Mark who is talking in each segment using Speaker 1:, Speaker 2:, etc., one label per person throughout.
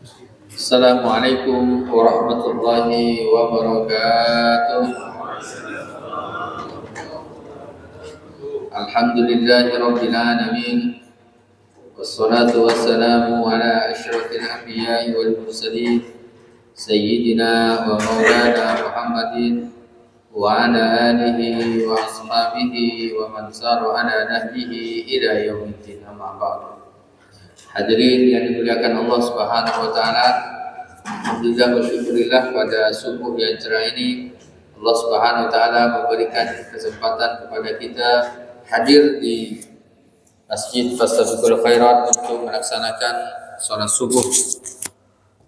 Speaker 1: Assalamualaikum warahmatullahi wabarakatuh. Alhamdulillahi rabbil alamin. Wassalatu wassalamu ala asyrafil anbiya'i wal mursalin sayyidina wa maulana Muhammadin wa ala alihi wa ashabihi wa man sara ala nahjihi ila yaumiddin, amma ba'du. Hadirin yang dimuliakan Allah Subhanahu wa taala, alhamdulillah wa syukurillah pada subuh yang cerah ini Allah Subhanahu wa taala memberikan kesempatan kepada kita hadir di Masjid Fastabiqul Khairat untuk melaksanakan salat subuh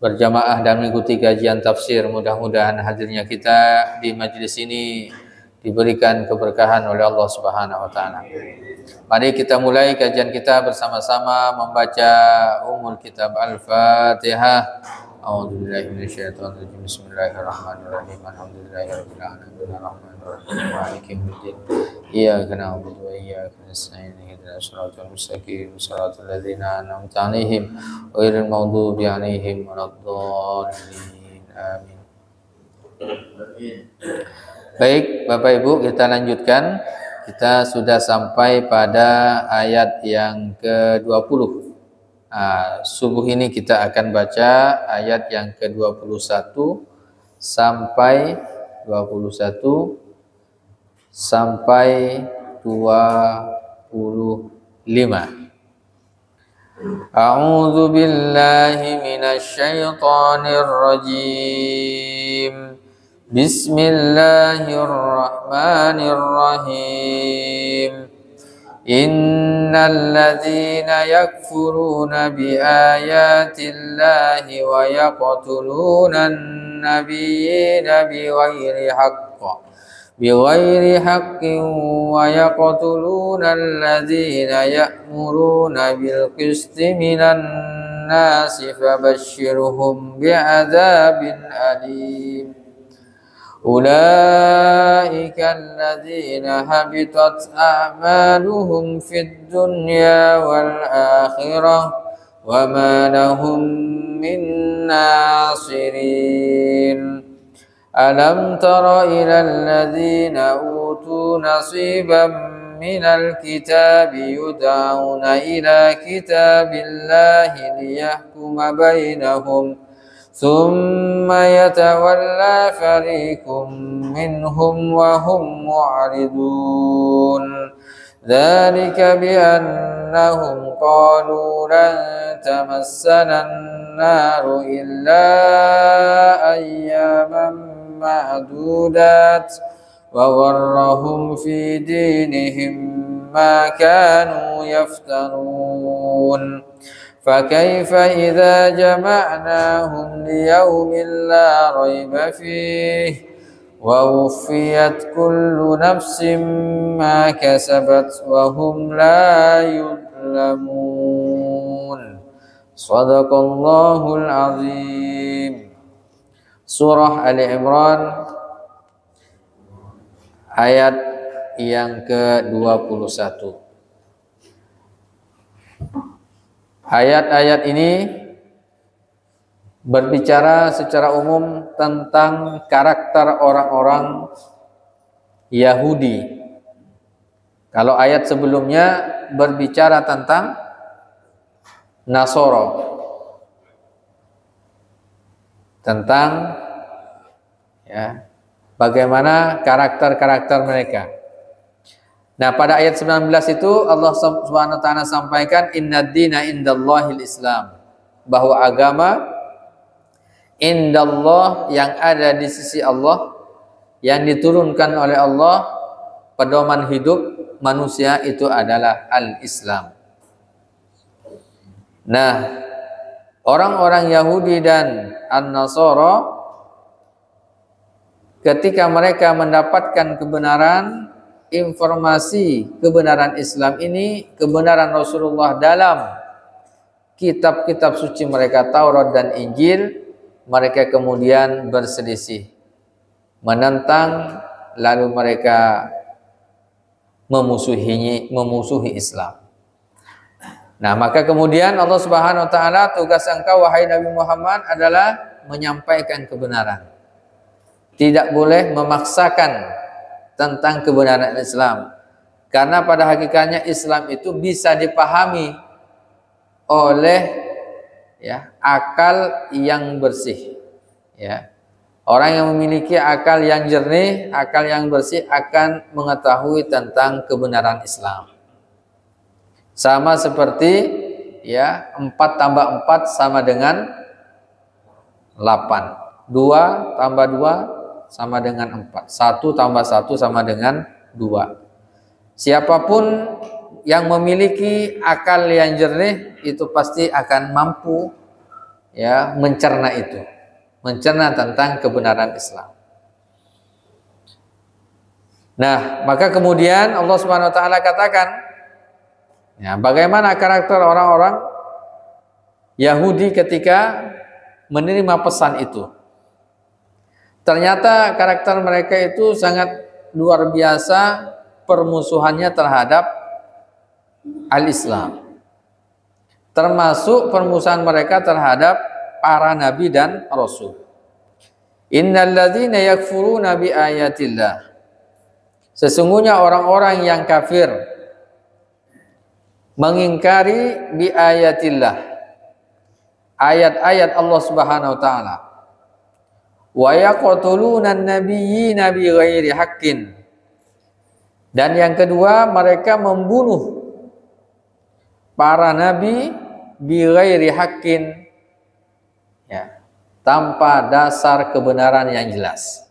Speaker 1: berjamaah dan mengikuti kajian tafsir. Mudah-mudahan hadirnya kita di majlis ini diberikan keberkahan oleh Allah Subhanahu wa taala. Mari kita mulai kajian kita bersama-sama membaca Ummul Kitab Al-Fatihah. A'udzubillahi minasyaitonir rajim. Bismillahirrahmanirrahim. Alhamdulillahirabbil alamin arrahmanirrahim maliki yaumiddin. Iyyaka na'budu wa iyyaka nasta'in. Ihdinas siratal mustaqim. Shiratal ladzina an'amta 'alaihim ghairil maghdubi 'alaihim waladdallin. Amin. Baik, Bapak Ibu, kita lanjutkan. Kita sudah sampai pada ayat yang ke-20. Subuh ini kita akan baca ayat yang ke-21 sampai 21 sampai 25. A'udzu billahi minasy syaithanir rajim. Bismillahirrahmanirrahim. Innal ladzina yakfuruna bi ayatillahi wa yaqtuluna an-nabiyyina bighairi haqqin wa yaqtuluna alladzina ya'muruna bil qisti minan nasi fabashshirhum bi'adzabin alim. Ulaika alladzina habitat a'maluhum fid dunya wal akhirah wa ma lahum min nasirin. Alam tara ilal ladzina utu nasiban minal kitabi yud'auna ila kitabillahi liyahkuma bainahum ثم يتولى فريق منهم وهم معرضون ذلك بأنهم قالوا لن تمسنا النار إلا أياما معدودات وغرهم في دينهم ما كانوا يفترون فكيف إذا جمعناهم ليوم لا ريب فيه ووفيت كل نفس ما كسبت وهم لا يظلمون. صدق الله العظيم. Surah Ali Imran ayat yang ke-21. Ayat-ayat ini berbicara secara umum tentang karakter orang-orang Yahudi. Kalau ayat sebelumnya berbicara tentang Nasoro, tentang bagaimana karakter-karakter mereka. Nah, pada ayat 19 itu Allah Subhanahu wa taala sampaikan innad dina indallahil Islam, bahwa agama indallah yang ada di sisi Allah, yang diturunkan oleh Allah, pedoman hidup manusia itu adalah al-Islam. Nah, orang-orang Yahudi dan An-Nasara ketika mereka mendapatkan kebenaran, informasi kebenaran Islam ini, kebenaran Rasulullah dalam kitab-kitab suci mereka Taurat dan Injil, mereka kemudian berselisih, menentang, lalu mereka memusuhi Islam. Nah, maka kemudian Allah Subhanahu wa taala, tugas engkau wahai Nabi Muhammad adalah menyampaikan kebenaran. Tidak boleh memaksakan tentang kebenaran Islam. Karena pada hakikatnya Islam itu bisa dipahami oleh akal yang bersih. Ya. Orang yang memiliki akal yang jernih, akal yang bersih akan mengetahui tentang kebenaran Islam. Sama seperti 4 tambah 4 sama dengan 8. 2 tambah 2 sama dengan 4. 1 tambah 1 sama dengan 2. Siapapun yang memiliki akal yang jernih itu pasti akan mampu mencerna itu. Mencerna tentang kebenaran Islam. Nah, maka kemudian Allah Subhanahu wa taala katakan, bagaimana karakter orang-orang Yahudi ketika menerima pesan itu. Ternyata karakter mereka itu sangat luar biasa permusuhannya terhadap al-Islam. Termasuk permusuhan mereka terhadap para nabi dan rasul. Innalladzina yakfuruna bi ayatillah. Sesungguhnya orang-orang yang kafir mengingkari bi ayatillah, ayat-ayat Allah Subhanahu wa taala. Wa yaqtuluna an-nabiyyina bi ghairi haqqin. Dan yang kedua, mereka membunuh para nabi bi ghairi haqqin, tanpa dasar kebenaran yang jelas.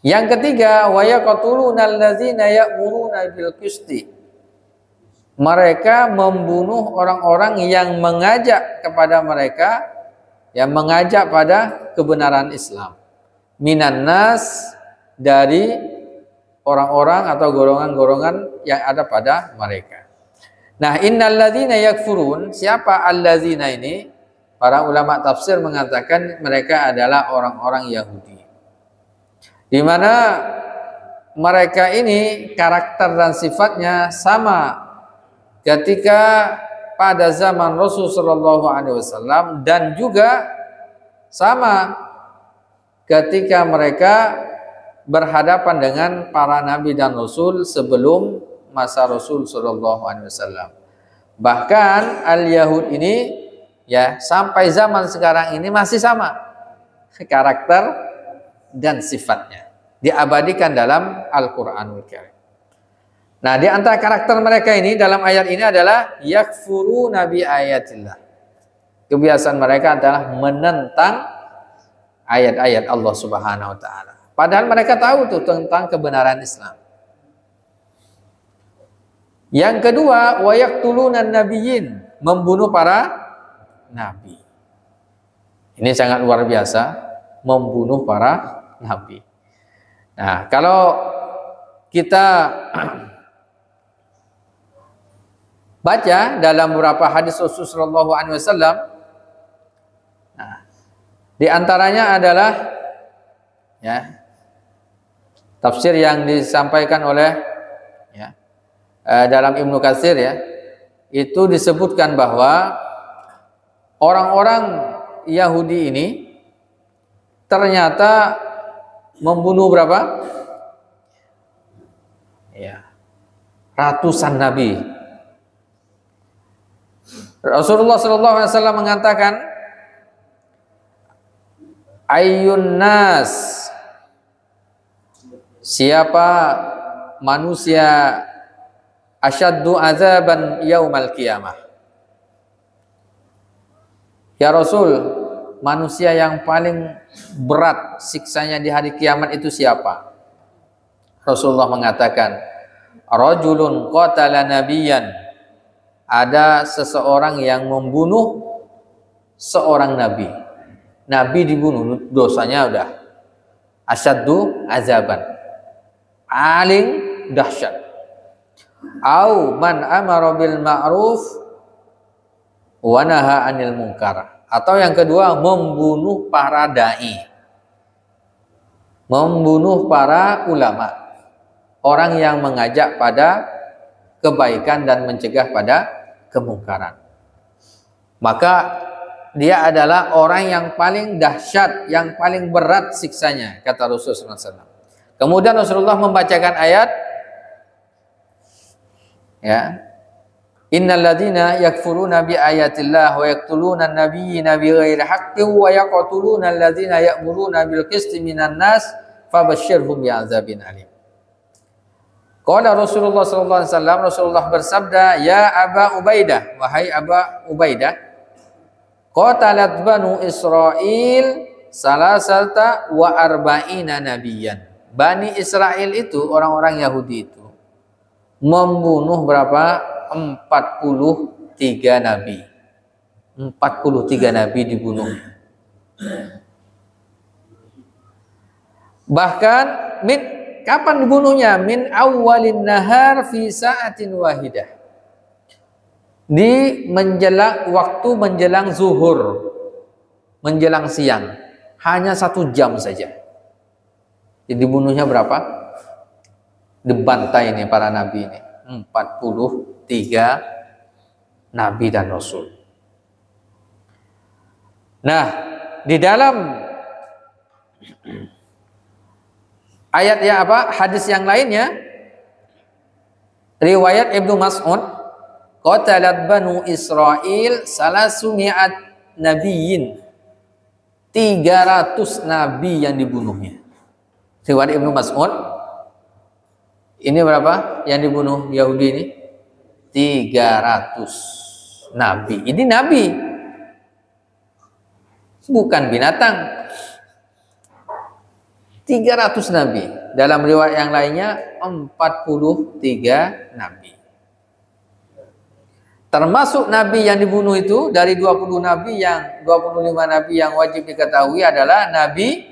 Speaker 1: Yang ketiga, wa yaqtuluna allazina ya'muruna bil qisti. Mereka membunuh orang-orang yang mengajak kepada mereka, yang mengajak pada kebenaran Islam. Minan nas, dari orang-orang atau golongan-golongan yang ada pada mereka. Nah, innalladzina yakfurun, siapa alladzina ini? Para ulama tafsir mengatakan mereka adalah orang-orang Yahudi. Di mana mereka ini karakter dan sifatnya sama ketika pada zaman Rasul sallallahu alaihi wasallam dan juga sama ketika mereka berhadapan dengan para nabi dan rasul sebelum masa Rasul sallallahu alaihi wasallam. Bahkan al-Yahud ini sampai zaman sekarang ini masih sama karakter dan sifatnya, diabadikan dalam Al-Qur'anul Karim. Nah, di antara karakter mereka ini dalam ayat ini adalah yakfuruna bi ayatillah. Kebiasaan mereka adalah menentang ayat-ayat Allah Subhanahu wa taala. Padahal mereka tahu tuh tentang kebenaran Islam. Yang kedua, wa yaqtuluna nabiyyin, membunuh para nabi. Ini sangat luar biasa, membunuh para nabi. Nah, kalau kita baca dalam beberapa hadis Rasulullah sallallahu alaihi wasallam, di antaranya adalah tafsir yang disampaikan oleh dalam Ibnu Katsir, itu disebutkan bahwa orang-orang Yahudi ini ternyata membunuh berapa? Ratusan nabi. Rasulullah sallallahu alaihi wasallam mengatakan, ayyun nas, siapa manusia asyaddu azaban yaumal qiyamah. Ya Rasul, manusia yang paling berat siksanya di hari kiamat itu siapa? Rasulullah mengatakan, rajulun qatala nabiyyan, ada seseorang yang membunuh seorang nabi. Nabi dibunuh, dosanya udah asyaddu azaban, paling dahsyat. Au man amara bil ma'ruf wa naha 'anil munkar. Atau yang kedua, membunuh para dai, membunuh para ulama, orang yang mengajak pada kebaikan dan mencegah pada kemungkaran. Maka dia adalah orang yang paling dahsyat, yang paling berat siksanya, kata Rasulullah SAW. Kemudian Rasulullah membacakan ayat, ya, innal ladzina yakfuruna bi ayatillah wa yaqtuluna an-nabiyyina bighairi haqqin wa yaqtuluna alladzina ya'muruna bil qisti minan nas fabashshirhum bi'adzabin alim. Qala Rasulullah sallallahu alaihi wasallam, Rasulullah bersabda, ya Aba Ubaidah, wahai Aba Ubaidah, qatalat banu Israil salasata wa arba'ina nabiyan. Bani Israel itu, orang-orang Yahudi itu, membunuh berapa? 43 nabi. 43 nabi dibunuh. Bahkan kapan dibunuhnya? Min awwalin nahar fi sa'atin wahidah. Di menjelang waktu menjelang zuhur, menjelang siang, hanya 1 jam saja. Jadi dibunuhnya berapa? Dibantai ini para nabi ini, 43 nabi dan rasul. Nah, di dalam ayat yang apa? Hadis yang lainnya, riwayat Ibnu Mas'ud, qatalat banu Israil salasumi'at nabiyyin. 300 nabi yang dibunuhnya. Riwayat Ibnu Mas'ud. Ini berapa yang dibunuh Yahudi ini? 300 nabi. Ini nabi, bukan binatang. 300 nabi. Dalam riwayat yang lainnya 43 nabi. Termasuk nabi yang dibunuh itu, dari 25 nabi yang wajib diketahui adalah Nabi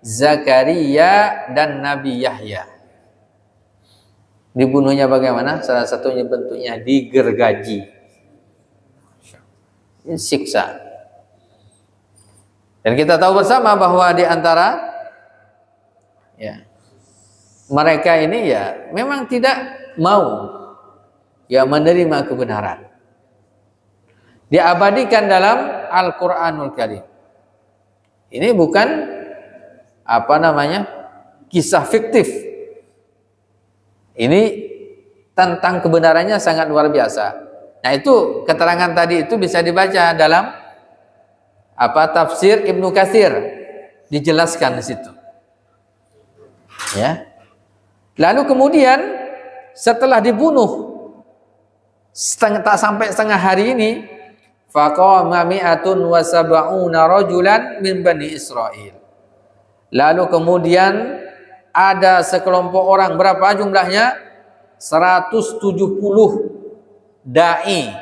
Speaker 1: Zakaria dan Nabi Yahya. Dibunuhnya bagaimana? Salah satunya bentuknya digergaji. Ini siksa. Dan kita tahu bersama bahwa di antara mereka ini memang tidak mau menerima kebenaran. Diabadikan dalam Al-Qur'anul Karim. Ini bukan kisah fiktif. Ini tentang kebenarannya sangat luar biasa. Nah, itu keterangan tadi itu bisa dibaca dalam tafsir Ibnu Katsir, dijelaskan di situ. Ya. Lalu kemudian setelah dibunuh tak sampai setengah hari ini, faqama mi'atun wa sab'una rajulan min bani Israil. Lalu kemudian ada sekelompok orang, berapa jumlahnya? 170 dai,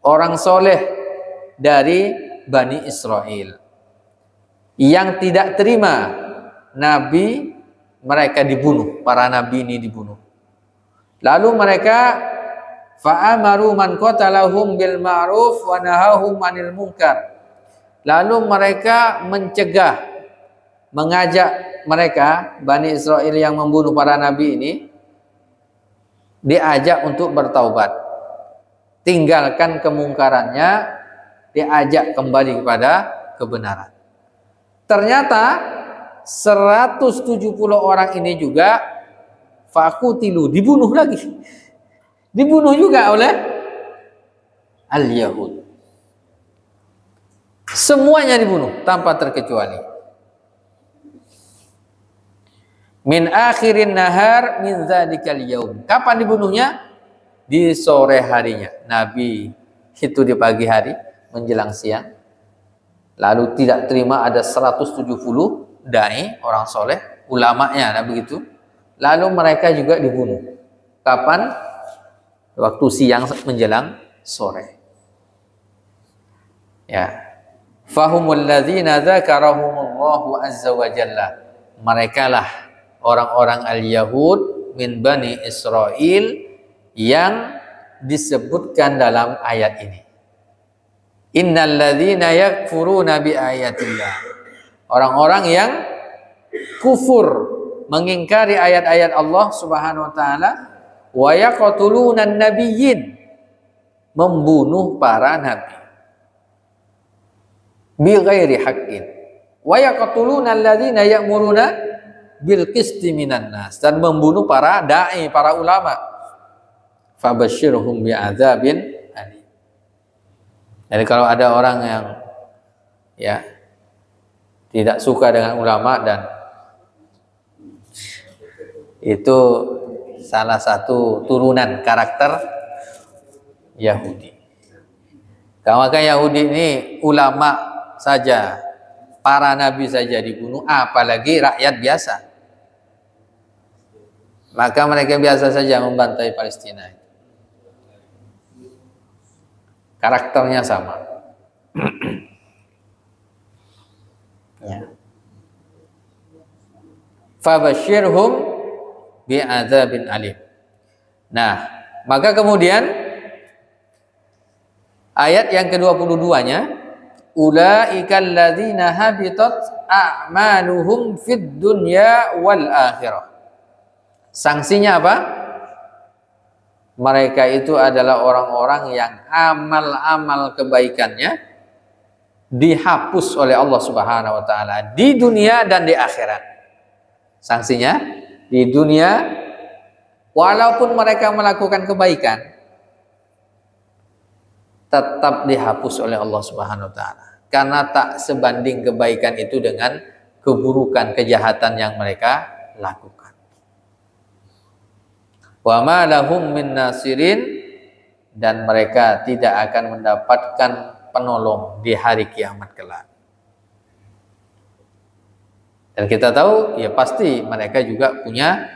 Speaker 1: orang soleh dari Bani Israel yang tidak terima nabi mereka dibunuh, para nabi ini dibunuh. Lalu mereka fa'amaru man qatalahum bil ma'ruf wa nahahum 'anil munkar. Lalu mereka mengajak mereka, Bani Israel yang membunuh para nabi ini, diajak untuk bertaubat, tinggalkan kemungkarannya, diajak kembali kepada kebenaran. Ternyata 170 orang ini juga fakutilu, dibunuh lagi, dibunuh juga oleh al-Yahud. Semuanya dibunuh tanpa terkecuali. Min akhirin nahar min dzalikal yaum. Kapan dibunuhnya? Di sore harinya. Nabi itu di pagi hari menjelang siang. Lalu tidak terima, ada 170 dai, orang soleh, ulamanya, nah begitu. Lalu mereka juga dibunuh. Kapan? Waktu siang menjelang sore. Ya. Fahumul ladzina dzakarahumullahu azza wa jalla. Merekalah orang-orang al-Yahud min Bani Israel yang disebutkan dalam ayat ini. Innal ladzina yakfuruna bi ayatillah. Orang-orang yang kufur, mengingkari ayat-ayat Allah Subhanahu wa taala,
Speaker 2: wa yaqtulunan nabiyyin, membunuh para nabi, bi ghairi haqqin, wa yaqtuluna alladzina ya'muruna bil qisti minan nas, dan membunuh para dai, para ulama. Fabashshirhum bi adzabin alim. Jadi kalau ada orang yang ya tidak suka dengan ulama, dan itu salah satu turunan karakter Yahudi. Maka Yahudi ini ulama saja, para nabi saja dibunuh, apalagi rakyat biasa. Maka mereka biasa saja membantai Palestina. Karakternya sama. Ya. Fabashshirhum bi'adzabin alim. Nah, maka kemudian ayat yang ke-22-nya, ulaikal ladzina habitat a'maluhum fid dunya wal akhirah. Sanksinya apa? Mereka itu adalah orang-orang yang amal-amal kebaikannya dihapus oleh Allah Subhanahu wa taala di dunia dan di akhirat. Sanksinya di dunia, walaupun mereka melakukan kebaikan, tetap dihapus oleh Allah Subhanahu wa taala, karena tak sebanding kebaikan itu dengan keburukan, kejahatan yang mereka lakukan. Wa ma lahum min nasirin, dan mereka tidak akan mendapatkan penolong di hari kiamat kelak. Dan kita tahu ya pasti mereka juga punya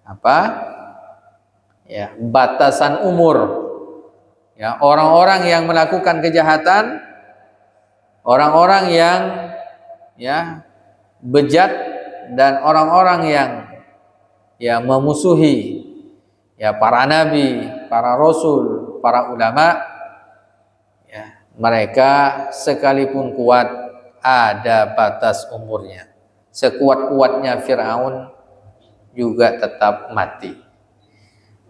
Speaker 2: apa? Ya, batasan umur. Ya, orang-orang yang melakukan kejahatan, orang-orang yang ya bejat, dan orang-orang yang ya memusuhi ya para nabi, para rasul, para ulama, ya mereka sekalipun kuat ada batas umurnya. Sekuat-kuatnya Fir'aun juga tetap mati.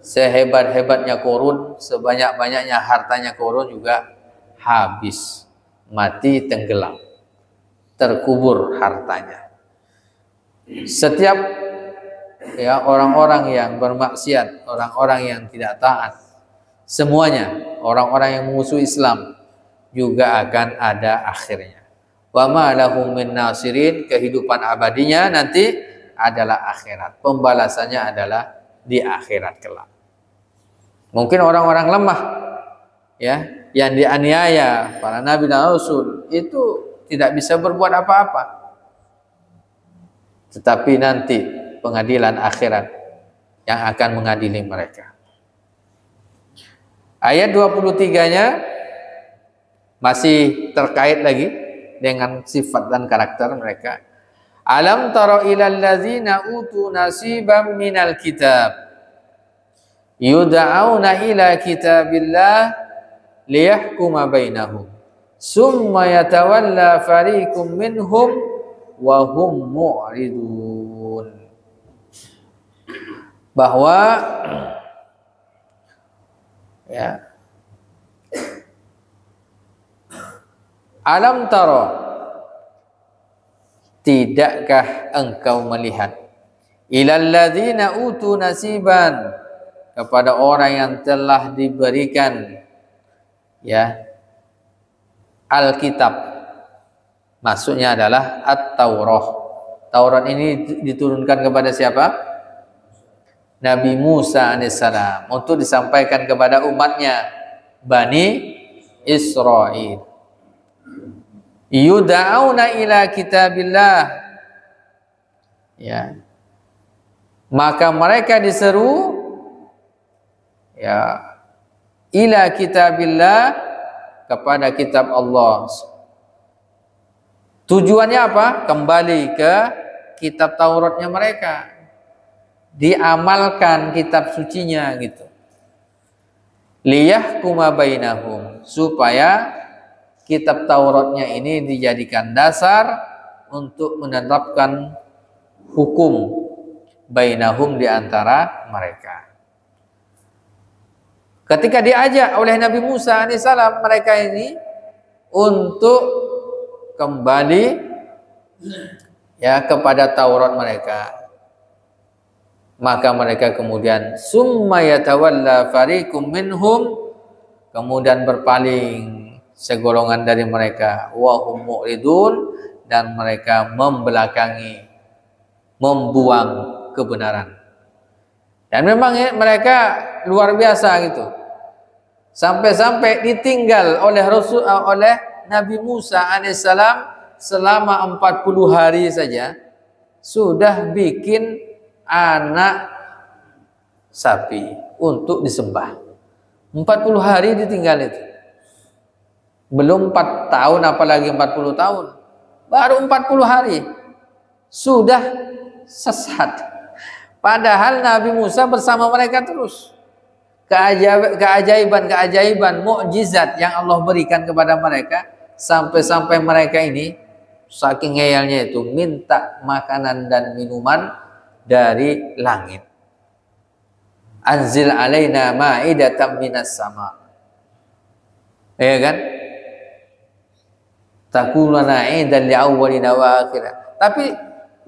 Speaker 2: Sehebat-hebatnya Qarun, sebanyak-banyaknya hartanya Qarun juga habis, mati, tenggelam, terkubur hartanya. Setiap ya orang-orang yang bermaksiat, orang-orang yang tidak taat, semuanya orang-orang yang musuh Islam juga akan ada akhirnya. Wa ma lahum min nasirin, kehidupan abadinya nanti adalah akhirat. Pembalasannya adalah di akhirat kelak. Mungkin orang-orang lemah ya yang dianiaya para nabi dan rasul itu tidak bisa berbuat apa-apa. Tetapi nanti pengadilan akhirat yang akan mengadili mereka. Ayat 23-nya masih terkait lagi dengan sifat dan karakter mereka. Alam tara ilal ladzina utu nasiban minal kitab yud'auna ila kitabillah liyahkuma bainahum summa yatawalla fariqum minhum wa hum mu'ridun. Bahwa ya alam tara, tidakkah engkau melihat ilal ladzina utu nasiban, kepada orang yang telah diberikan ya Alkitab, maksudnya adalah At-Taurah. Taurat ini diturunkan kepada siapa? Nabi Musa alaihissalam, untuk disampaikan kepada umatnya Bani Israel. Yud'auna ila kitabillah, ya maka mereka diseru ya ila kitabillah, kepada kitab Allah. Tujuannya apa? Kembali ke kitab Tauratnya mereka, diamalkan kitab sucinya gitu. Liyahkuma bainahum, supaya kitab Tauratnya ini dijadikan dasar untuk menetapkan hukum bainahum, di antara mereka. Ketika diajak oleh Nabi Musa alaihissalam mereka ini untuk kembali ya kepada Taurat mereka, maka mereka kemudian summa yatawalla fariqum minhum, kemudian berpaling segolongan dari mereka, wa hum mu'ridun, dan mereka membelakangi, membuang kebenaran. Dan memang ya, mereka luar biasa gitu. Sampai-sampai ditinggal oleh Nabi Musa alaihissalam selama 40 hari saja sudah bikin anak sapi untuk disembah. 40 hari ditinggal itu. Belum 4 tahun apalagi 40 tahun. Baru 40 hari sudah sesat. Padahal Nabi Musa bersama mereka terus. Keajaiban, mukjizat yang Allah berikan kepada mereka, sampai-sampai mereka ini saking ngeyelnya itu minta makanan dan minuman dari langit. Anzil alaina ma'idatan minas sama. Ya kan? Takulana idan li'awwalina wa akhirah. Tapi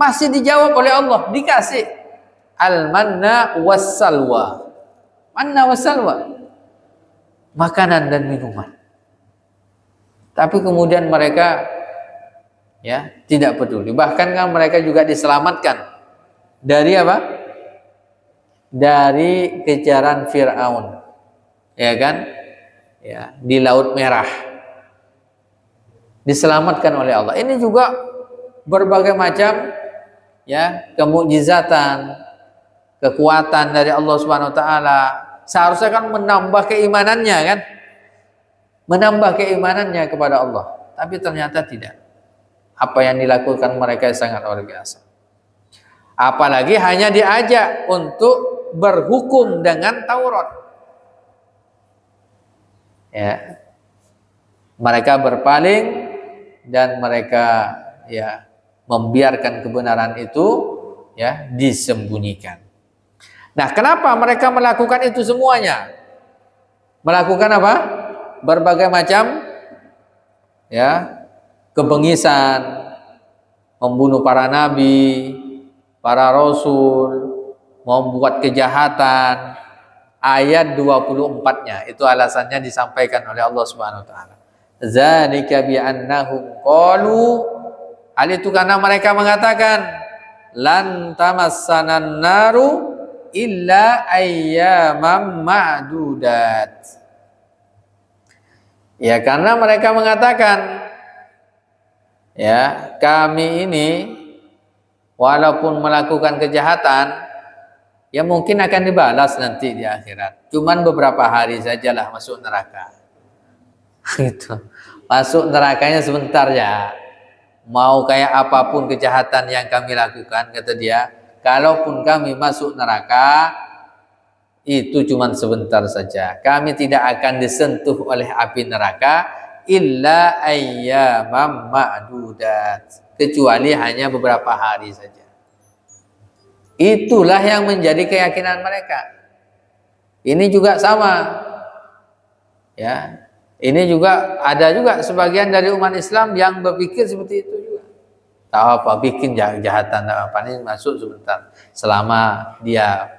Speaker 2: masih dijawab oleh Allah, dikasih al-manna was-salwa. Manna was-salwa, makanan dan minuman. Tapi kemudian mereka ya tidak peduli. Bahkan kan mereka juga diselamatkan dari apa? Dari kejaran Firaun. Ya kan? Ya, di Laut Merah. Diselamatkan oleh Allah. Ini juga berbagai macam ya kemukjizatan, kekuatan dari Allah Subhanahu wa taala. Seharusnya kan menambah keimanannya kan? Menambah keimanannya kepada Allah. Tapi ternyata tidak. Apa yang dilakukan mereka sangat luar biasa. Apalagi hanya diajak untuk berhukum dengan Taurat. Ya. Mereka berpaling dan mereka ya membiarkan kebenaran itu ya disembunyikan. Nah, kenapa mereka melakukan itu semuanya? Melakukan apa? Berbagai macam ya kebengisan, membunuh para nabi, para rasul, membuat kejahatan. Ayat 24-nya itu alasannya disampaikan oleh Allah Subhanahu wa taala. Zalika bi annahum qalu, hal itu karena mereka mengatakan lan tamassanan naru illa ayyamam ma'dudat. Ya, karena mereka mengatakan ya, kami ini walaupun melakukan kejahatan ya mungkin akan dibalas nanti di akhirat. Cuman beberapa hari sajalah masuk neraka. Gitu. Masuk nerakanya sebentar ya. Mau kayak apapun kejahatan yang kami lakukan, kata dia, kalaupun kami masuk neraka, itu cuma sebentar saja. Kami tidak akan disentuh oleh api neraka illa ayyamam ma'dudat, kecuali hanya beberapa hari saja. Itulah yang menjadi keyakinan mereka. Ini juga sama. Ya. Ini juga ada juga sebagian dari umat Islam yang berpikir seperti itu juga. Tahu apa, bikin kejahatan apa ini masuk sebentar. Selama dia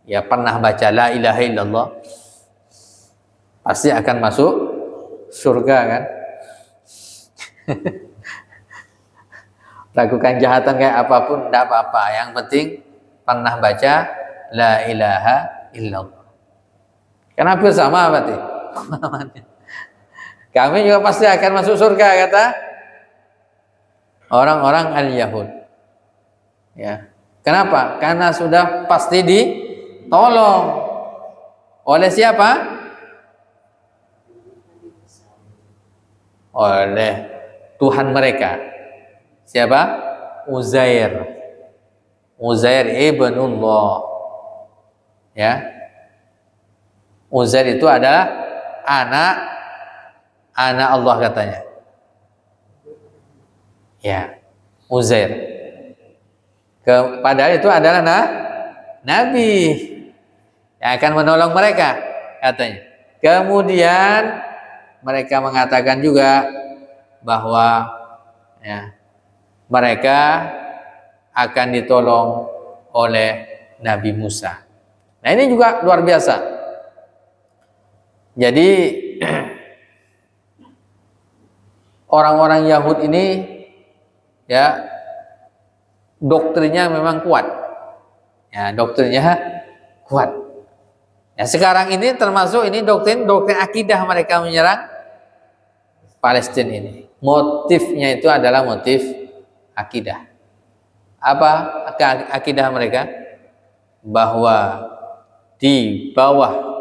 Speaker 2: ya pernah baca la ilaha illallah, pasti akan masuk surga kan. Lakukan kejahatan kayak apapun tidak apa-apa, yang penting pernah baca la ilaha illallah. Kenapa sama berarti? Kami juga pasti akan masuk surga, kata orang-orang al-Yahud. Ya. Kenapa? Karena sudah pasti ditolong oleh siapa? Oleh Tuhan mereka. Siapa? Uzair. Uzair ibnullah. Ya. Uzair itu adalah anak Allah katanya. Ya, Uzair. Padahal itu adalah nabi yang akan menolong mereka. katanya. Kemudian mereka mengatakan juga bahwa ya, mereka akan ditolong oleh Nabi Musa. Nah, ini juga luar biasa. Jadi orang-orang Yahudi ini ya doktrinnya memang kuat. Ya, doktrinnya kuat. Ya, sekarang ini termasuk ini doktrin akidah mereka menyerang Palestina ini. Motifnya itu adalah motif akidah. Apa akidah mereka? Bahwa di bawah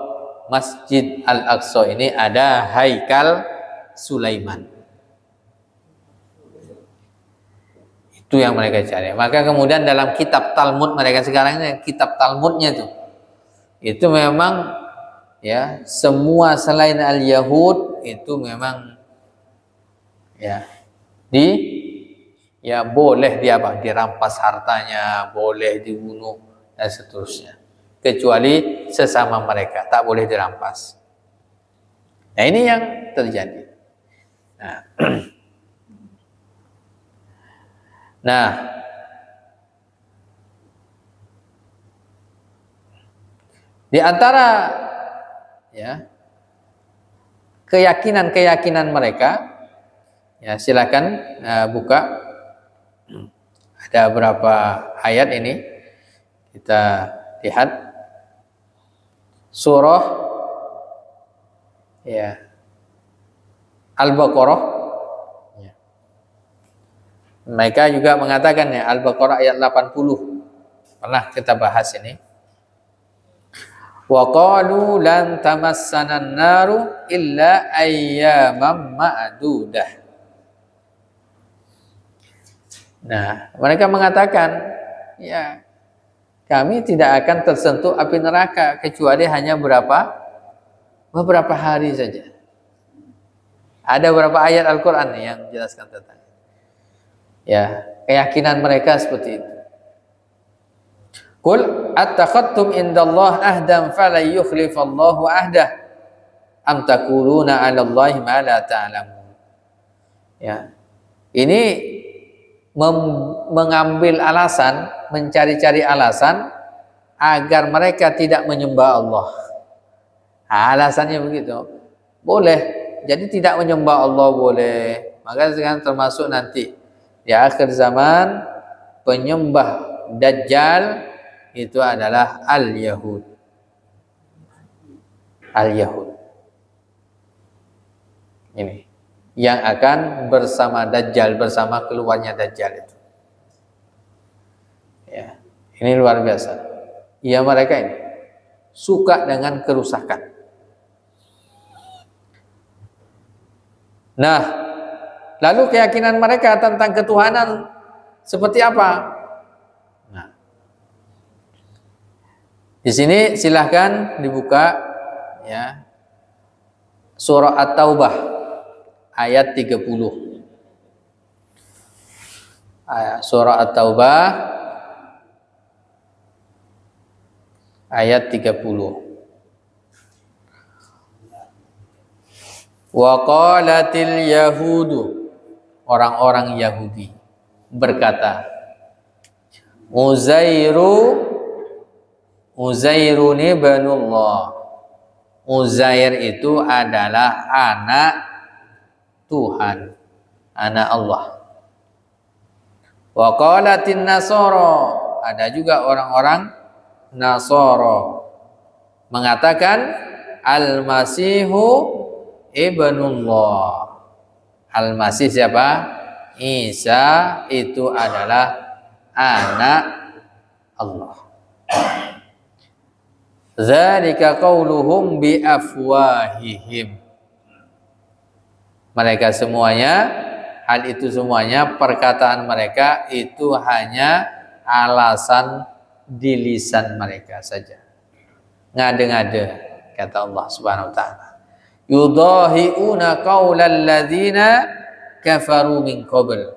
Speaker 2: Masjid Al-Aqsa ini ada Haikal Sulaiman. Itu yang mereka cari. Maka kemudian dalam kitab Talmud mereka sekarang ini, kitab Talmudnya itu memang ya semua selain Al-Yahud itu memang ya boleh dirampas hartanya, boleh dibunuh dan seterusnya. Kecuali sesama mereka tak boleh dirampas. Nah, ini yang terjadi. Nah, di antara ya keyakinan mereka, ya silakan buka, ada beberapa ayat ini kita lihat. Surah ya Al-Baqarah. Ya. Mereka juga mengatakan ya Al-Baqarah ayat 80. Pernah kita bahas ini. Wa qalu lan tamassana an-naru illa ayyaman ma'dudah. Nah, mereka mengatakan ya kami tidak akan tersentuh api neraka kecuali hanya beberapa hari saja. Ada beberapa ayat Al-Quran yang menjelaskan tentang ya keyakinan mereka seperti itu. Qul attakhadtum indallah ahdan falan yukhlifallahu ahdah am taquluna 'alallahi ma la ta'lamun. Ya. Ini mengambil alasan, mencari-cari alasan agar mereka tidak menyembah Allah. Nah, alasannya begitu. Boleh. Jadi tidak menyembah Allah boleh. Maka sekarang termasuk nanti di akhir zaman penyembah Dajjal itu adalah Al-Yahud. Al-Yahud. Ini yang akan bersama Dajjal, bersama keluarnya Dajjal itu. Ya, ini luar biasa. Ya, mereka ini suka dengan kerusakan. Nah, lalu keyakinan mereka tentang ketuhanan seperti apa? Nah, di sini silahkan dibuka ya surah At-Taubah ayat 30. Surah At-Taubah ayat 30. Wa qalatil yahudu, orang-orang Yahudi berkata, Uzairun ibnullah. Uzair itu adalah anak Tuhan, anak Allah. Wa qalatin nasara, ada juga orang-orang Nasara mengatakan Al-Masihu ibnullah. Al-Masih siapa? Isa itu adalah anak Allah. Dzalika qauluhum bi afwahihim. Mereka semuanya, hal itu semuanya perkataan mereka itu hanya alasan di lisan mereka saja. Ngade-ngade kata Allah Subhanahu wa taala. Yudahiuna qaulal ladzina kafaru min qabl.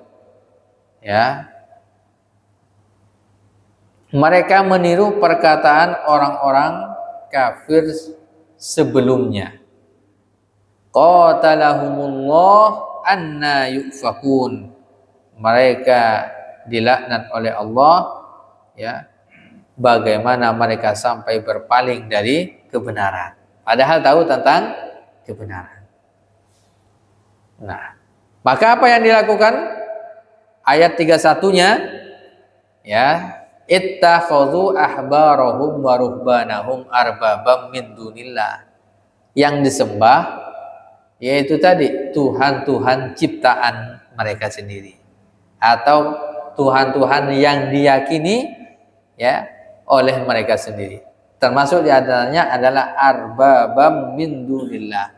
Speaker 2: Ya. Mereka meniru perkataan orang-orang kafir sebelumnya. Qatalahumullah anna yufakun. Mereka dilaknat oleh Allah, ya, bagaimana mereka sampai berpaling dari kebenaran, padahal tahu tentang kebenaran. Nah, maka apa yang dilakukan? Ayat 31-nya, ya, ittakhadhu ahbarahum wa ruhbanahum arbabam min dunillah. Yang disembah yaitu tadi Tuhan-Tuhan ciptaan mereka sendiri, atau Tuhan-Tuhan yang diyakini, ya, oleh mereka sendiri. Termasuk di antaranya adalah arbabam min dunillah,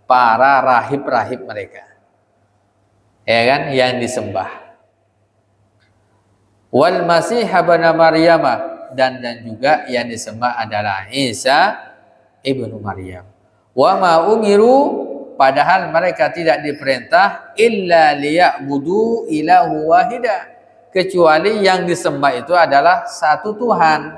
Speaker 2: para rahib-rahib mereka, ya kan, yang disembah. Wal Masih ibn Maryam, dan juga yang disembah adalah Isa ibnu Maryam. Wa ma umiru, padahal mereka tidak diperintah illa liya'budu ilahu wahida, kecuali yang disembah itu adalah satu Tuhan.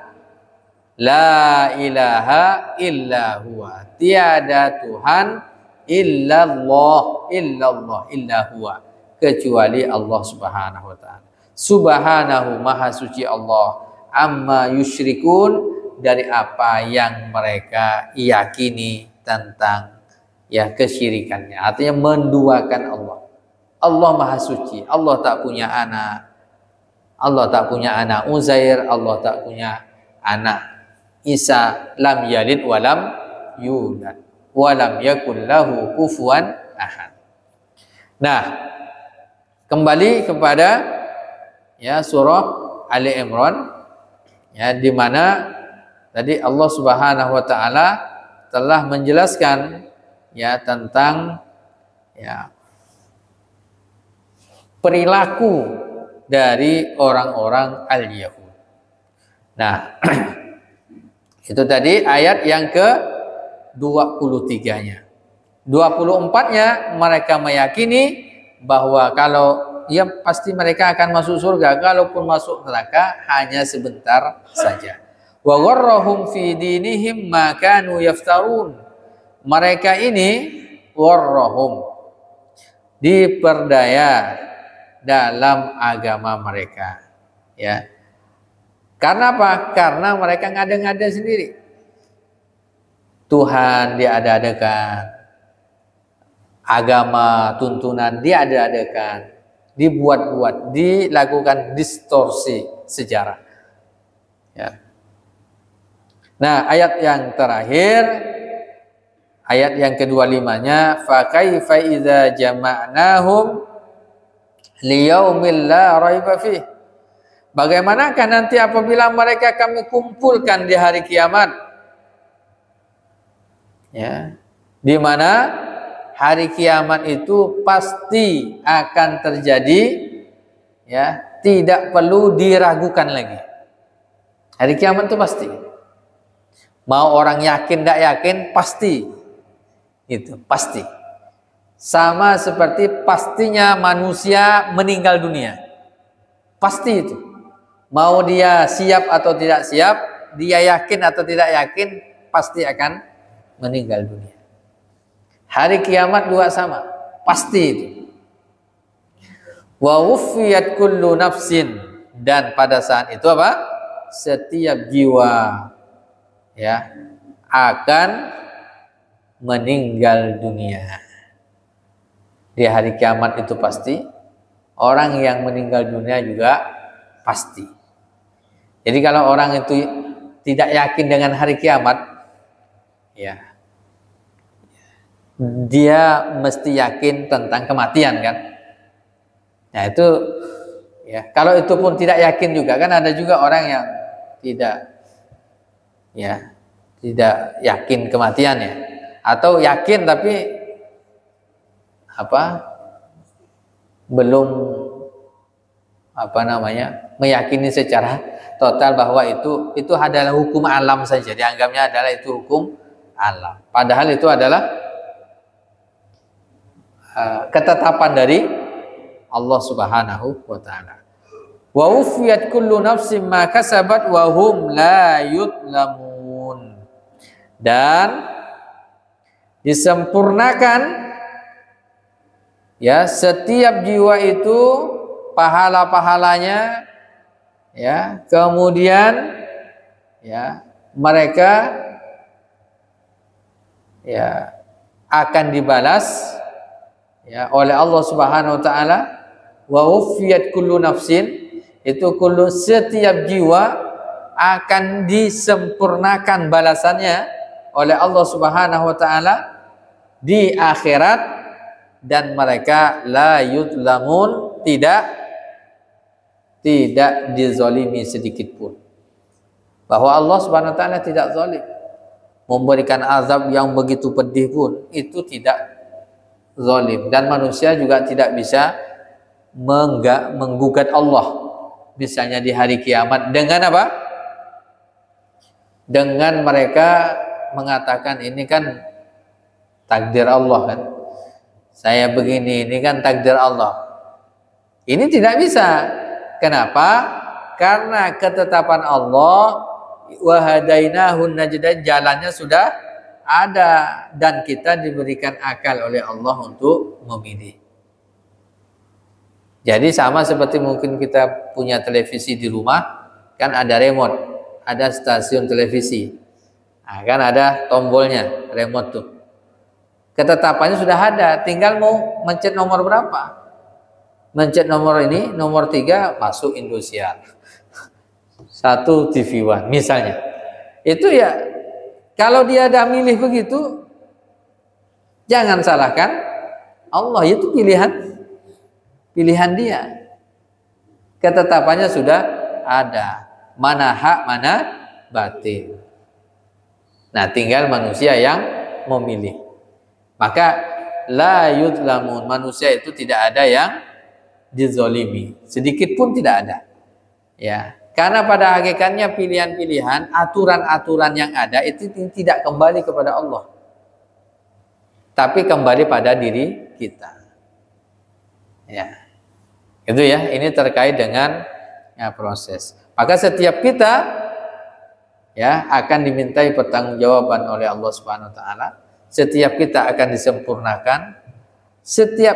Speaker 2: La ilaha illa huwa, tiada Tuhan illallah, illa huwa, kecuali Allah Subhanahu wa taala. Subhanahu, maha suci Allah, amma yusyrikun, dari apa yang mereka yakini tentang, ya, kesyirikannya, artinya menduakan Allah. Allah maha suci, Allah tak punya anak, Allah tak punya anak Uzair, Allah tak punya anak Isa, lam yalid walam yulad walam yakul lahu kufuwan ahad. Nah, kembali kepada, ya, surah Ali Imran, ya, di mana tadi Allah Subhanahu wa taala telah menjelaskan, ya, tentang, ya, perilaku dari orang-orang al-Yahud. Nah, itu tadi ayat yang ke-23-nya. 24-nya mereka meyakini bahwa kalau, ya, pasti mereka akan masuk surga, kalaupun masuk neraka hanya sebentar saja. Wa gharrahum fi dinihim ma kanu yaftarun. Mereka ini warrahum, diperdaya dalam agama mereka, ya. Karena apa? Karena mereka ngada-ngada sendiri. Tuhan diada-adakan, agama, tuntunan diada-adakan, dibuat-buat, dilakukan distorsi sejarah, ya. Nah, ayat yang terakhir, ayat yang ke-25-nya, fa kaifa idza jama'nahum liyaumil la raiba fih. Bagaimanakah nanti apabila mereka kami kumpulkan di hari kiamat, ya, di mana hari kiamat itu pasti akan terjadi, ya, tidak perlu diragukan lagi. Hari kiamat itu pasti. Mau orang yakin tidak yakin, pasti. Itu pasti. Sama seperti pastinya manusia meninggal dunia. Pasti itu. Mau dia siap atau tidak siap, dia yakin atau tidak yakin, pasti akan meninggal dunia. Hari kiamat juga sama, pasti itu. Wa wuffiyat kullu nafsin, dan pada saat itu apa? Setiap jiwa, ya, akan meninggal dunia. Di hari kiamat itu pasti. Orang yang meninggal dunia juga pasti. Jadi kalau orang itu tidak yakin dengan hari kiamat, ya, dia mesti yakin tentang kematian, kan? Nah, itu, ya, kalau itu pun tidak yakin juga, kan ada juga orang yang tidak, ya, tidak yakin kematiannya, atau yakin tapi apa, belum, apa namanya, meyakini secara total bahwa itu adalah hukum alam saja, dianggapnya adalah itu hukum alam, padahal itu adalah ketetapan dari Allah Subhanahu wa taala. Wa ufiyat kullu nafsin ma kasabat wa hum la yudlamun. Dan disempurnakan ya setiap jiwa itu pahala-pahalanya ya, kemudian ya mereka ya akan dibalas ya oleh Allah Subhanahu wa taala. Wa uffiyat kullu nafsin, itu kullu, setiap jiwa akan disempurnakan balasannya oleh Allah Subhanahu wa taala di akhirat, dan mereka la yudlamun, tidak dizalimi sedikit pun. Bahwa Allah Subhanahu wa taala tidak zalim, memberikan azab yang begitu pedih pun itu tidak zalim, dan manusia juga tidak bisa menggugat Allah misalnya di hari kiamat dengan apa? Dengan mereka mengatakan ini kan takdir Allah kan, saya begini, ini kan takdir Allah. Ini tidak bisa. Kenapa? Karena ketetapan Allah, wa hadainahun najdain, jalannya sudah ada, dan kita diberikan akal oleh Allah untuk memilih. Jadi sama seperti mungkin kita punya televisi di rumah, kan ada remote, ada stasiun televisi, nah, kan ada tombolnya, remote tuh. Ketetapannya sudah ada, tinggal mau mencet nomor berapa. Mencet nomor ini, nomor 3 masuk Indosiar, 1 TV One misalnya. Itu ya, kalau dia ada milih begitu, jangan salahkan Allah, itu pilihan dia. Ketetapannya sudah ada, mana hak, mana batil. Nah, tinggal manusia yang memilih. Maka la yudlamun, manusia itu tidak ada yang dizolimi, sedikit pun tidak ada. Ya, karena pada hakikatnya pilihan-pilihan, aturan-aturan yang ada itu tidak kembali kepada Allah, tapi kembali pada diri kita. Ya, itu ya, ini terkait dengan ya, proses. Maka setiap kita ya akan dimintai pertanggungjawaban oleh Allah Subhanahu wa taala. Setiap kita akan disempurnakan. Setiap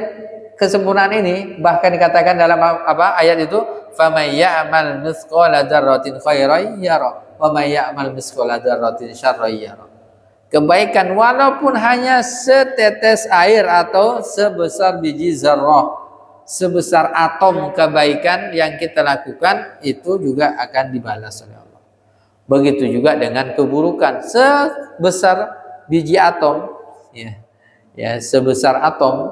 Speaker 2: kesempurnaan ini bahkan dikatakan dalam apa ayat itu, faman ya'mal mithqala dzarratin khairan yara wa may ya'mal mithqala dzarratin syarran yara. Kebaikan walaupun hanya setetes air atau sebesar biji zarrah, sebesar atom kebaikan yang kita lakukan, itu juga akan dibalas oleh Allah. Begitu juga dengan keburukan sebesar biji atom, ya sebesar atom,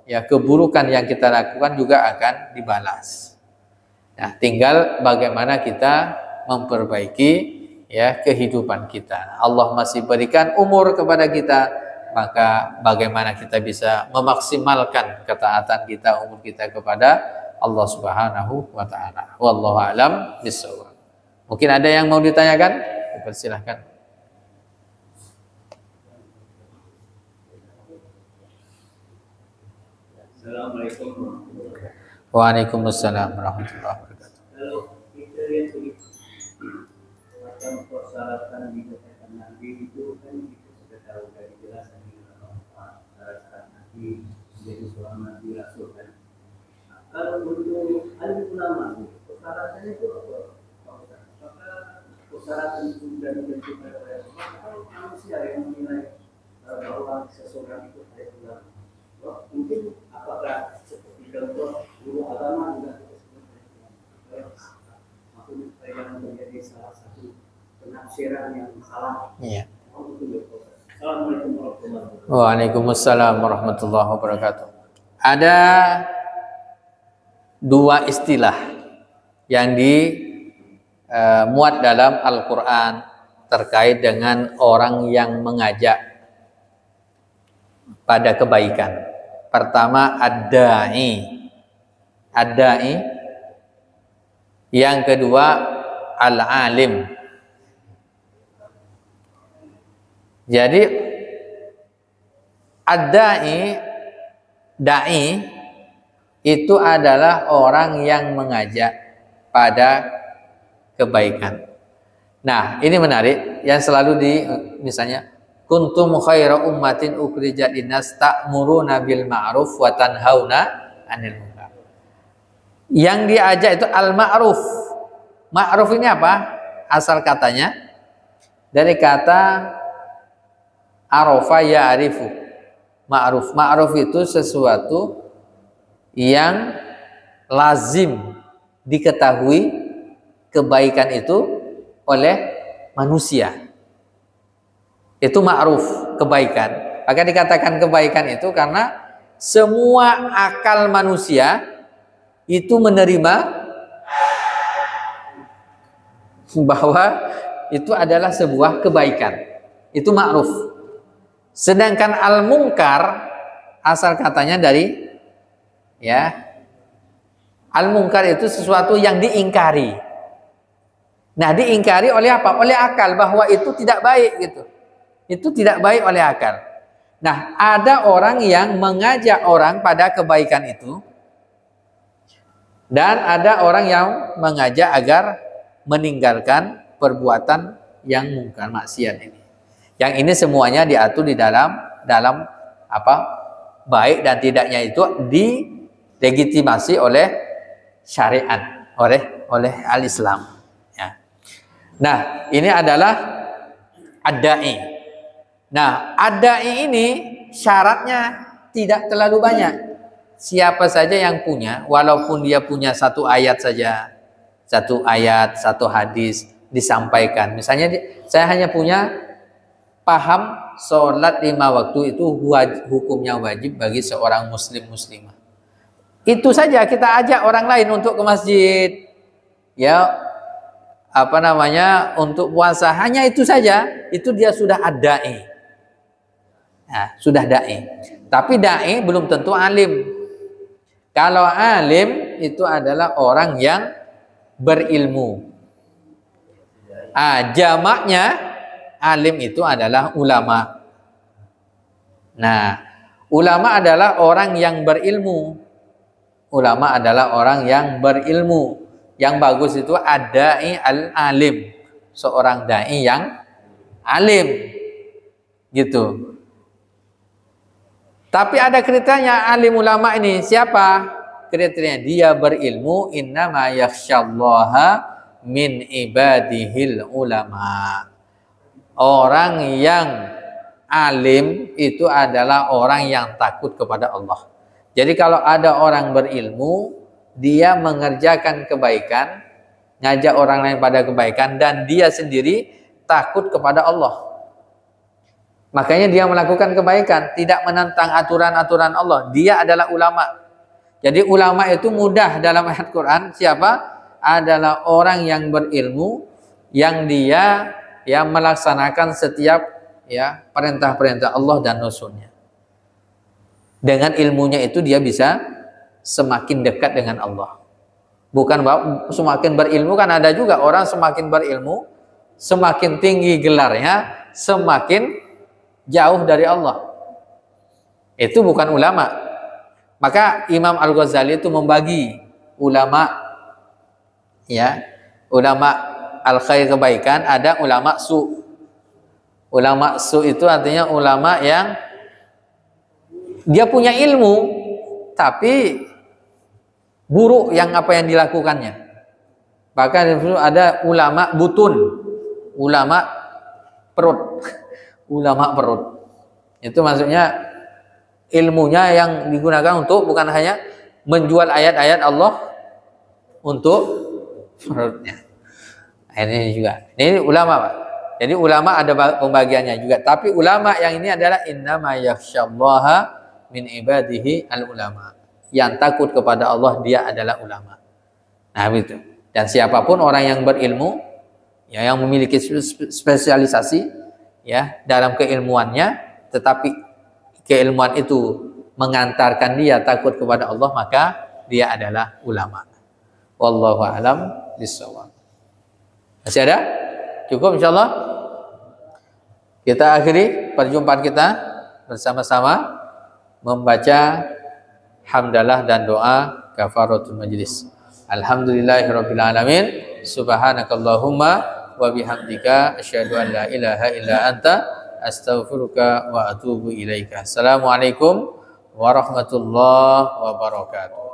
Speaker 2: ya keburukan yang kita lakukan juga akan dibalas. Nah, tinggal bagaimana kita memperbaiki ya kehidupan kita. Allah masih berikan umur kepada kita, maka bagaimana kita bisa memaksimalkan ketaatan kita, umur kita kepada Allah Subhanahu wa taala. Wallahu a'lam bishawab. Mungkin ada yang mau ditanyakan? Dipersilahkan.
Speaker 3: Assalamualaikum.
Speaker 2: Waalaikumsalam warahmatullahi wabarakatuh.
Speaker 3: Kalau kita lihat macam persyaratan di kesehatan Nabi itu kan kita sudah tahu dari jelasan di syarat-syarat Nabi menjadi seorang Nabi Rasul kan. Nah, kalau untuk alim ulama persyaratannya itu apa? Maka persyaratan itu sudah ditentukan oleh Allah atau manusia yang menilai bahwa seseorang itu ada ulama. Mungkin apakah seperti contoh guru agama juga maksudnya jangan menjadi salah satu penafsiran yang salah.
Speaker 2: Iya.
Speaker 3: Assalamualaikum warahmatullahi wabarakatuh.
Speaker 2: Waalaikumsalam warahmatullahi wabarakatuh. Ada 2 istilah yang dimuat dalam Al-Quran terkait dengan orang yang mengajak pada kebaikan. Pertama ad-da'i. Ad-da'i. Yang kedua al-alim. Jadi ad-da'i, da'i itu adalah orang yang mengajak pada kebaikan. Nah, ini menarik yang selalu misalnya kuntum khaira ummatin ukhrijat linnas ta'muruna bil ma'ruf wa tanhauna 'anil munkar. Yang diajak itu al-ma'ruf. Ma'ruf ini apa? Asal katanya dari kata arafa ya'rifu. Ma'ruf. Ma'ruf itu sesuatu yang lazim diketahui kebaikan itu oleh manusia. Itu ma'ruf, kebaikan. Maka dikatakan kebaikan itu karena semua akal manusia itu menerima bahwa itu adalah sebuah kebaikan. Itu ma'ruf. Sedangkan al-munkar asal katanya dari al-munkar itu sesuatu yang diingkari. Nah, diingkari oleh apa? Oleh akal, bahwa itu tidak baik gitu. Itu tidak baik oleh akal. Nah, ada orang yang mengajak orang pada kebaikan itu, dan ada orang yang mengajak agar meninggalkan perbuatan yang mungkar, maksiat ini. Yang ini semuanya diatur di dalam apa? Baik dan tidaknya itu dilegitimasi oleh syariat, oleh al-Islam. Ya. Nah, ini adalah ad-da'i. Nah, ad-da'i ini syaratnya tidak terlalu banyak. Siapa saja yang punya, walaupun dia punya satu ayat saja, satu ayat, satu hadis disampaikan. Misalnya saya hanya punya paham sholat 5 waktu itu hukumnya wajib bagi seorang muslimah. Itu saja kita ajak orang lain untuk ke masjid, untuk puasa, hanya itu saja, itu dia sudah ad-da'i. Nah, sudah da'i. Tapi da'i belum tentu alim. Kalau alim itu adalah orang yang berilmu. Jamaknya alim itu adalah ulama. Nah, ulama adalah orang yang berilmu. Ulama adalah orang yang berilmu. Yang bagus itu ad-da'i al-alim. Seorang da'i yang alim. Gitu. Tapi ada kriterianya alim ulama ini. Siapa kriterianya? Dia berilmu. Innama yakhsyallaha min ibadihil ulama. Orang yang alim itu adalah orang yang takut kepada Allah. Jadi kalau ada orang berilmu, dia mengerjakan kebaikan, ngajak orang lain pada kebaikan, dan dia sendiri takut kepada Allah. Makanya dia melakukan kebaikan, tidak menentang aturan-aturan Allah. Dia adalah ulama. Jadi ulama itu mudah dalam ayat Quran. Siapa? Adalah orang yang berilmu, yang dia melaksanakan setiap perintah-perintah Allah dan Rasulnya. Dengan ilmunya itu dia bisa semakin dekat dengan Allah. Bukan bahwa semakin berilmu, kan ada juga orang semakin berilmu, semakin tinggi gelarnya, semakin jauh dari Allah. Itu bukan ulama. Maka Imam Al-Ghazali itu membagi ulama, ulama al-khair kebaikan, ada ulama su. Ulama su itu artinya ulama yang dia punya ilmu tapi buruk yang dilakukannya. Bahkan ada ulama butun, ulama perut. Ulama perut. Itu maksudnya ilmunya yang digunakan untuk bukan hanya menjual ayat-ayat Allah untuk perutnya. Ini juga. Ini ulama, Pak. Jadi ulama ada pembagiannya juga. Tapi ulama yang ini adalah innama yakhsyallaha min ibadihi al-ulama. Yang takut kepada Allah dia adalah ulama. Nah, begitu. Dan siapapun orang yang berilmu, yang memiliki spesialisasi dalam keilmuannya, tetapi keilmuan itu mengantarkan dia takut kepada Allah, maka dia adalah ulama. Wallahu a'lam bishawab. Masih ada? Cukup insyaallah. Kita akhiri perjumpaan kita bersama-sama membaca hamdalah dan doa kafaratul majlis. Alhamdulillahirabbil alamin. Subhanakallahumma wa bihamdika asyhadu an la ilaha illa anta astaghfiruka wa atubu ilaika. Assalamualaikum warahmatullahi wabarakatuh.